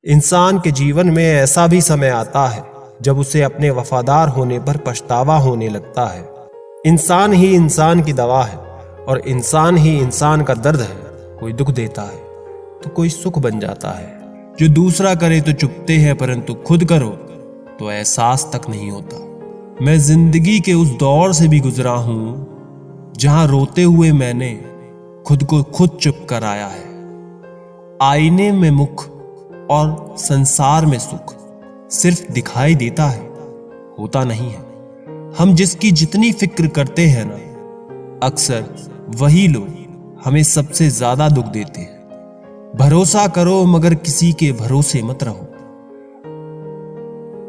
इंसान के जीवन में ऐसा भी समय आता है जब उसे अपने वफादार होने पर पछतावा होने लगता है। इंसान ही इंसान की दवा है और इंसान ही इंसान का दर्द है। कोई दुख देता है तो कोई सुख बन जाता है। जो दूसरा करे तो चुपते हैं, परंतु खुद करो तो एहसास तक नहीं होता। मैं जिंदगी के उस दौर से भी गुजरा हूं जहां रोते हुए मैंने खुद को खुद चुप कराया है। आईने में मुख और संसार में सुख सिर्फ दिखाई देता है, होता नहीं है। हम जिसकी जितनी फिक्र करते हैं ना, अक्सर वही लोग हमें सबसे ज्यादा दुख देते हैं। भरोसा करो मगर किसी के भरोसे मत रहो।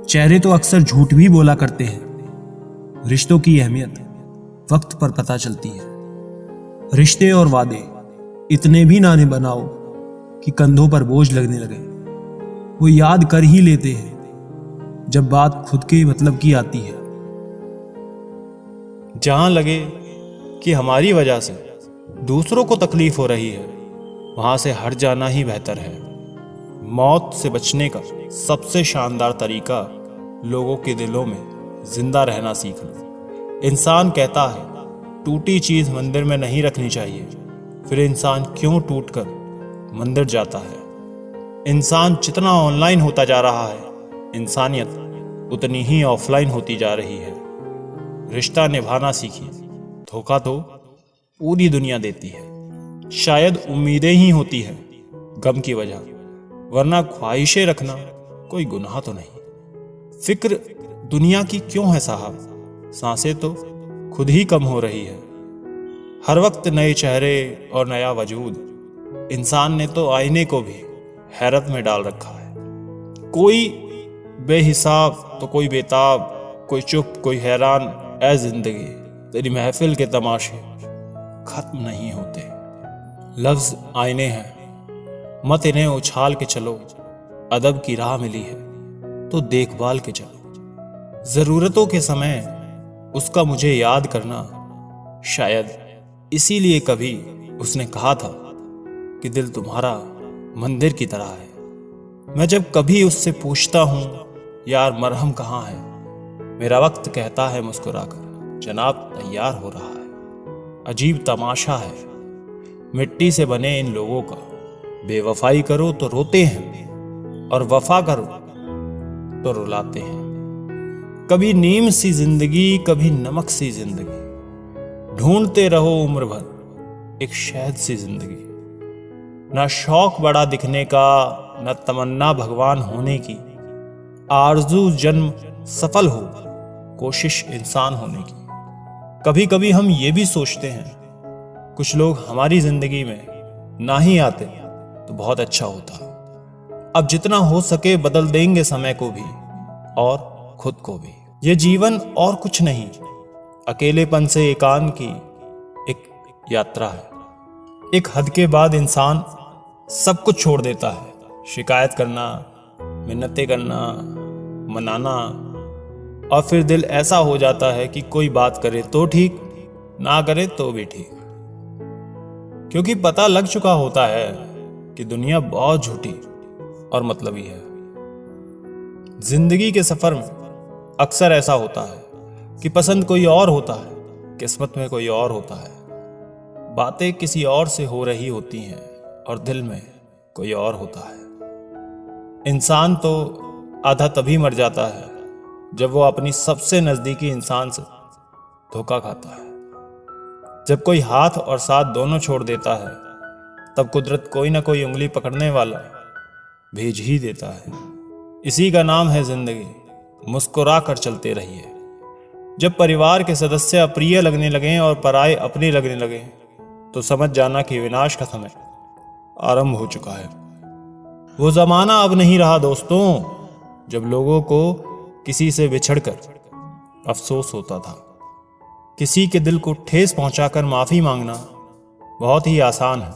चेहरे तो अक्सर झूठ भी बोला करते हैं। रिश्तों की अहमियत वक्त पर पता चलती है। रिश्ते और वादे इतने भी ना बनाओ कि कंधों पर बोझ लगने लगे। वो याद कर ही लेते हैं जब बात खुद के मतलब की आती है। जहां लगे कि हमारी वजह से दूसरों को तकलीफ हो रही है, वहां से हट जाना ही बेहतर है। मौत से बचने का सबसे शानदार तरीका लोगों के दिलों में जिंदा रहना सीख लो। इंसान कहता है टूटी चीज मंदिर में नहीं रखनी चाहिए, फिर इंसान क्यों टूटकर मंदिर जाता है। इंसान जितना ऑनलाइन होता जा रहा है, इंसानियत उतनी ही ऑफलाइन होती जा रही है। रिश्ता निभाना सीखिए। धोखा तो पूरी दुनिया देती है। शायद उम्मीदें ही होती हैं गम की वजह, वरना ख्वाहिशें रखना कोई गुनाह तो नहीं। फिक्र दुनिया की क्यों है साहब, सांसें तो खुद ही कम हो रही है। हर वक्त नए चेहरे और नया वजूद। इंसान ने तो आईने को भी हैरत में डाल रखा है। कोई बेहिसाब तो कोई बेताब, कोई चुप कोई हैरान। ऐ जिंदगी तेरी महफिल के तमाशे खत्म नहीं होते। लफ्ज आईने हैं, मत इन्हें उछाल के चलो। अदब की राह मिली है तो देखभाल के चलो। जरूरतों के समय उसका मुझे याद करना, शायद इसीलिए कभी उसने कहा था कि दिल तुम्हारा मंदिर की तरह है। मैं जब कभी उससे पूछता हूं यार मरहम कहाँ है, मेरा वक्त कहता है मुस्कुराकर जनाब तैयार हो रहा है। अजीब तमाशा है मिट्टी से बने इन लोगों का। बेवफाई करो तो रोते हैं और वफा करो तो रुलाते हैं। कभी नीम सी जिंदगी, कभी नमक सी जिंदगी। ढूंढते रहो उम्र भर एक शहद सी जिंदगी। ना शौक बड़ा दिखने का, न तमन्ना भगवान होने की। आरजू जन्म सफल हो, कोशिश इंसान होने की। कभी कभी हम ये भी सोचते हैं कुछ लोग हमारी जिंदगी में ना ही आते तो बहुत अच्छा होता। अब जितना हो सके बदल देंगे समय को भी और खुद को भी। ये जीवन और कुछ नहीं, अकेलेपन से एकांत की एक यात्रा है। एक हद के बाद इंसान सब कुछ छोड़ देता है। शिकायत करना, मिन्नतें करना, मनाना, और फिर दिल ऐसा हो जाता है कि कोई बात करे तो ठीक, ना करे तो भी ठीक। क्योंकि पता लग चुका होता है कि दुनिया बहुत झूठी और मतलबी है। जिंदगी के सफर में अक्सर ऐसा होता है कि पसंद कोई और होता है, किस्मत में कोई और होता है। बातें किसी और से हो रही होती हैं और दिल में कोई और होता है। इंसान तो आधा तभी मर जाता है जब वो अपनी सबसे नजदीकी इंसान से धोखा खाता है। जब कोई हाथ और साथ दोनों छोड़ देता है, तब कुदरत कोई ना कोई उंगली पकड़ने वाला भेज ही देता है। इसी का नाम है जिंदगी। मुस्कुरा कर चलते रहिए। जब परिवार के सदस्य अप्रिय लगने लगें और पराये अपने लगने लगें, तो समझ जाना कि विनाश का समय आरंभ हो चुका है। वो जमाना अब नहीं रहा दोस्तों, जब लोगों को किसी से बिछड़कर अफसोस होता था। किसी के दिल को ठेस पहुंचाकर माफी मांगना बहुत ही आसान है,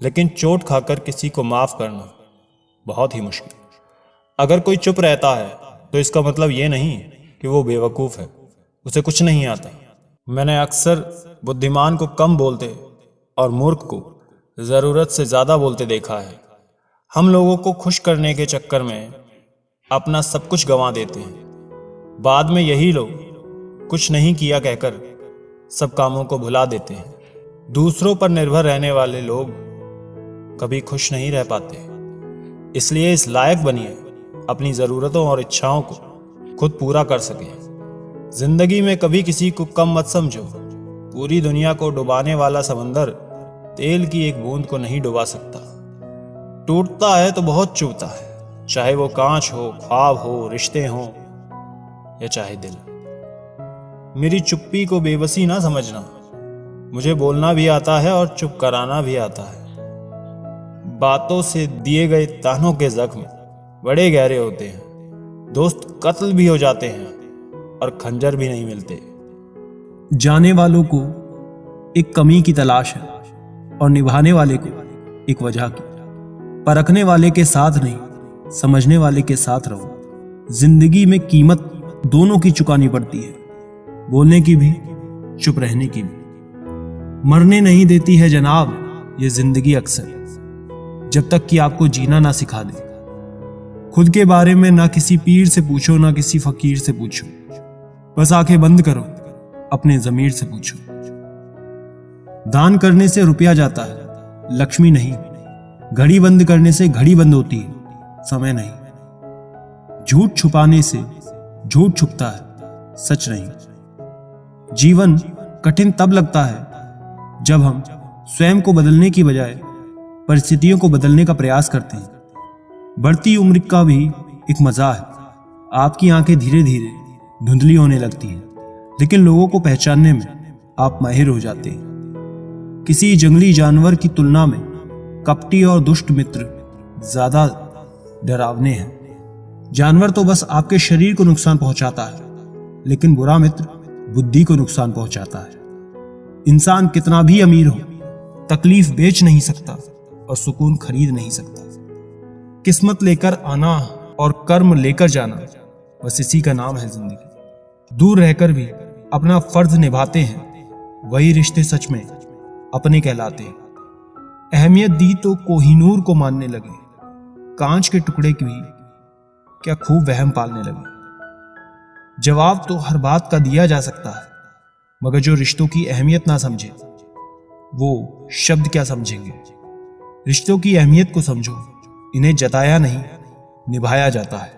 लेकिन चोट खाकर किसी को माफ करना बहुत ही मुश्किल। अगर कोई चुप रहता है तो इसका मतलब ये नहीं कि वो बेवकूफ है, उसे कुछ नहीं आता। मैंने अक्सर बुद्धिमान को कम बोलते और मूर्ख को जरूरत से ज्यादा बोलते देखा है। हम लोगों को खुश करने के चक्कर में अपना सब कुछ गंवा देते हैं। बाद में यही लोग कुछ नहीं किया कहकर सब कामों को भुला देते हैं। दूसरों पर निर्भर रहने वाले लोग कभी खुश नहीं रह पाते। इसलिए इस लायक बनिए अपनी ज़रूरतों और इच्छाओं को खुद पूरा कर सकें। जिंदगी में कभी किसी को कम मत समझो। पूरी दुनिया को डुबाने वाला समंदर तेल की एक बूंद को नहीं डुबा सकता। टूटता है तो बहुत चुभता है, चाहे वो कांच हो, ख्वाब हो, रिश्ते हों या चाहे दिल। मेरी चुप्पी को बेबसी ना समझना। मुझे बोलना भी आता है और चुप कराना भी आता है। बातों से दिए गए तानों के जख्म बड़े गहरे होते हैं। दोस्त कत्ल भी हो जाते हैं और खंजर भी नहीं मिलते। जाने वालों को एक कमी की तलाश है और निभाने वाले को एक वजह की। परखने वाले के साथ नहीं, समझने वाले के साथ रहो। जिंदगी में कीमत दोनों की चुकानी पड़ती है, बोलने की भी, चुप रहने की भी। मरने नहीं देती है जनाब ये जिंदगी अक्सर, जब तक कि आपको जीना ना सिखा दे। खुद के बारे में ना किसी पीर से पूछो, ना किसी फकीर से पूछो। बस आंखें बंद करो, अपने जमीर से पूछो। दान करने से रुपया जाता है, लक्ष्मी नहीं। घड़ी बंद करने से घड़ी बंद होती है, समय नहीं। झूठ छुपाने से झूठ छुपता है, सच नहीं। जीवन कठिन तब लगता है जब हम स्वयं को बदलने की बजाय परिस्थितियों को बदलने का प्रयास करते हैं। बढ़ती उम्र का भी एक मजा है। आपकी आंखें धीरे धीरे धुंधली होने लगती हैं, लेकिन लोगों को पहचानने में आप माहिर हो जाते हैं। किसी जंगली जानवर की तुलना में कपटी और दुष्ट मित्र ज्यादा डरावने हैं। जानवर तो बस आपके शरीर को नुकसान पहुंचाता है, लेकिन बुरा मित्र बुद्धि को नुकसान पहुंचाता है। इंसान कितना भी अमीर हो, तकलीफ बेच नहीं सकता और सुकून खरीद नहीं सकता। किस्मत लेकर आना और कर्म लेकर जाना, बस इसी का नाम है जिंदगी। दूर रहकर भी अपना फर्ज निभाते हैं, वही रिश्ते सच में अपने कहलाते हैं। अहमियत दी तो कोहिनूर को मानने लगे, कांच के टुकड़े की भी क्या खूब वहम पालने लगे। जवाब तो हर बात का दिया जा सकता है, मगर जो रिश्तों की अहमियत ना समझे वो शब्द क्या समझेंगे। रिश्तों की अहमियत को समझो, इन्हें जताया नहीं, निभाया जाता है।